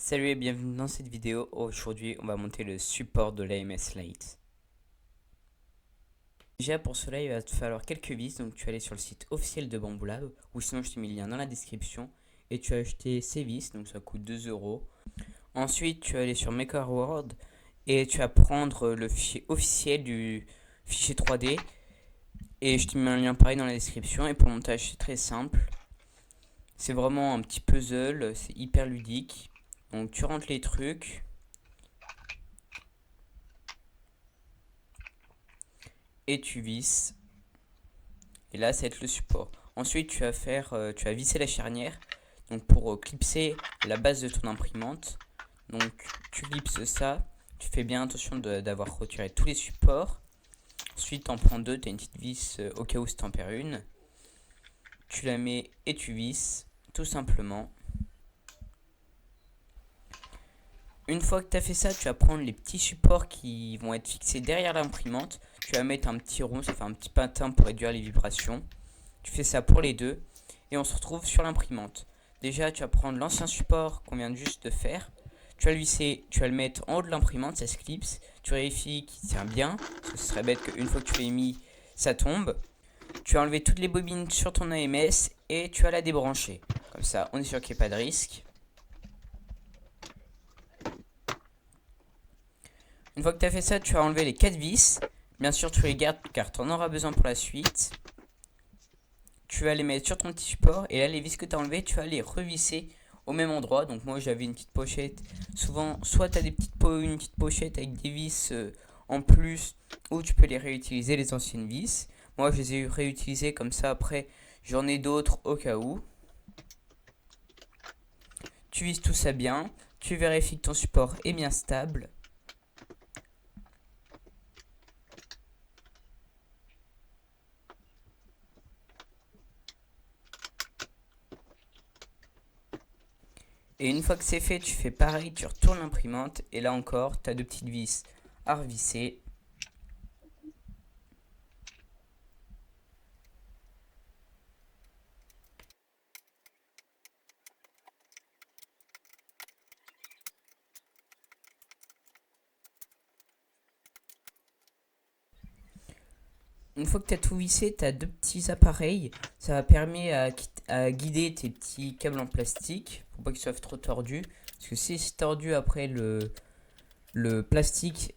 Salut et bienvenue dans cette vidéo. Aujourd'hui, on va monter le support de l'AMS Lite. Déjà pour cela, il va te falloir quelques vis. Donc tu vas aller sur le site officiel de Bambu Lab, ou sinon je t'ai mis le lien dans la description. Et tu vas acheter ces vis, donc ça coûte 2 euros. Ensuite, tu vas aller sur MakerWorld et tu vas prendre le fichier officiel du fichier 3D. Et je te mets un lien pareil dans la description. Et pour le montage, c'est très simple. C'est vraiment un petit puzzle, c'est hyper ludique. Donc tu rentres les trucs. Et tu visses. Et là, ça va être le support. Ensuite, tu vas visser la charnière. Donc pour clipser la base de ton imprimante. Donc tu clipses ça. Tu fais bien attention d'avoir retiré tous les supports. Ensuite, tu en prends deux. Tu as une petite vis au cas où si tu en perds une. Tu la mets et tu visses. Tout simplement. Une fois que tu as fait ça, tu vas prendre les petits supports qui vont être fixés derrière l'imprimante. Tu vas mettre un petit rond, ça fait un petit patin pour réduire les vibrations. Tu fais ça pour les deux. Et on se retrouve sur l'imprimante. Déjà, tu vas prendre l'ancien support qu'on vient juste de faire. Tu vas le visser, tu vas le mettre en haut de l'imprimante, ça se clipse. Tu vérifies qu'il tient bien. Parce que ce serait bête qu'une fois que tu l'as mis, ça tombe. Tu vas enlever toutes les bobines sur ton AMS et tu vas la débrancher. Comme ça, on est sûr qu'il n'y a pas de risque. Une fois que tu as fait ça, tu vas enlever les 4 vis. Bien sûr, tu les gardes car tu en auras besoin pour la suite. Tu vas les mettre sur ton petit support. Et là, les vis que tu as enlevées, tu vas les revisser au même endroit. Donc moi, j'avais une petite pochette. Souvent, soit tu as une petite pochette avec des vis en plus, ou tu peux les réutiliser, les anciennes vis. Moi, je les ai réutilisées comme ça. Après, j'en ai d'autres au cas où. Tu vises tout ça bien. Tu vérifies que ton support est bien stable. Et une fois que c'est fait, tu fais pareil, tu retournes l'imprimante. Et là encore, tu as deux petites vis à revisser. Une fois que tu as tout vissé, tu as deux petits appareils. Ça va permettre à guider tes petits câbles en plastique pour pas qu'ils soient trop tordus. Parce que si c'est tordu après le plastique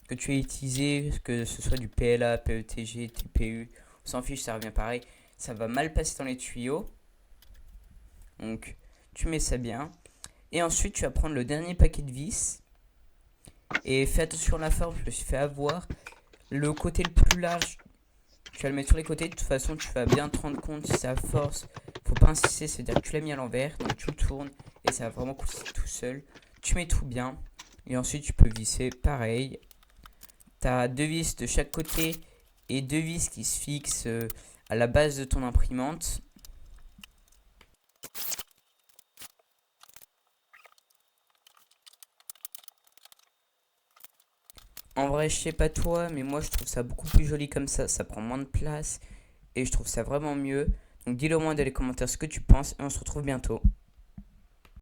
que tu as utilisé, que ce soit du PLA, PETG, TPU, on s'en fiche, ça revient pareil. Ça va mal passer dans les tuyaux. Donc tu mets ça bien. Et ensuite tu vas prendre le dernier paquet de vis. Et fais attention à la forme, je me suis fait avoir. Le côté le plus large, tu vas le mettre sur les côtés. De toute façon, tu vas bien te rendre compte si ça force. Faut pas insister, c'est-à-dire que tu l'as mis à l'envers. Donc tu le tournes et ça va vraiment couler tout seul. Tu mets tout bien. Et ensuite, tu peux visser pareil. Tu as deux vis de chaque côté et deux vis qui se fixent à la base de ton imprimante. En vrai, je sais pas toi, mais moi je trouve ça beaucoup plus joli comme ça prend moins de place et je trouve ça vraiment mieux. Donc dis-le moi dans les commentaires ce que tu penses et on se retrouve bientôt.